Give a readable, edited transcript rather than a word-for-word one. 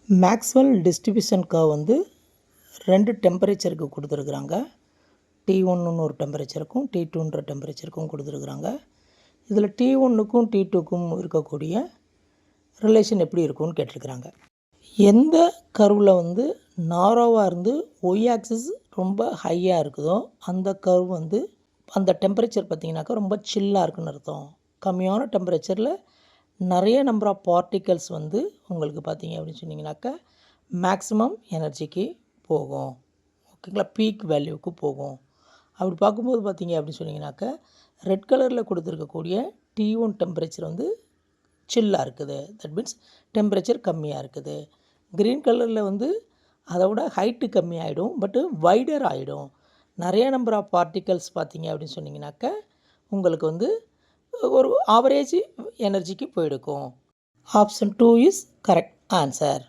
Maxwell distribution curve வந்து 2 டெம்பரேச்சருக்கு கொடுத்துருக்குறாங்க. T1ன்னு ஒரு டெம்பரேச்சருக்கும் T2ன்ற டெம்பரேச்சருக்கும் கொடுத்துருக்குறாங்க. இதில் T1க்கும் T2க்கும் இருக்கக்கூடிய ரிலேஷன் எப்படி இருக்கும்னு கேட்டிருக்கிறாங்க. எந்த கர்வில் வந்து நாரோவாக இருந்து ஒய் ஆக்சிஸ் ரொம்ப ஹையாக இருக்குதோ அந்த கர்வ் வந்து அந்த டெம்பரேச்சர் பார்த்திங்கனாக்கா ரொம்ப சில்லாக இருக்குன்னு அர்த்தம். கம்மியான டெம்பரேச்சரில் நிறைய நம்பர் ஆஃப் பார்ட்டிகல்ஸ் வந்து உங்களுக்கு பார்த்திங்க அப்படின்னு சொன்னிங்கனாக்கா மேக்ஸிமம் எனர்ஜிக்கு போகும். ஓகேங்களா, பீக் வேல்யூவுக்கு போகும். அப்படி பார்க்கும்போது பார்த்திங்க அப்படின்னு சொன்னிங்கனாக்கா ரெட் கலரில் கொடுத்துருக்கக்கூடிய T1 டெம்பரேச்சர் வந்து சில்லாக இருக்குது. தட் மீன்ஸ் டெம்பரேச்சர் கம்மியாக இருக்குது. க்ரீன் கலரில் வந்து அதை விட ஹைட்டு கம்மியாகிடும், பட்டு வைடர் ஆகிடும். நிறைய நம்பர் ஆஃப் பார்ட்டிகல்ஸ் பார்த்திங்க அப்படின்னு சொன்னிங்கனாக்கா உங்களுக்கு வந்து ஒரு ஆவரேஜ் எனர்ஜிக்கு போயிடுக்கும். Option 2 is correct answer.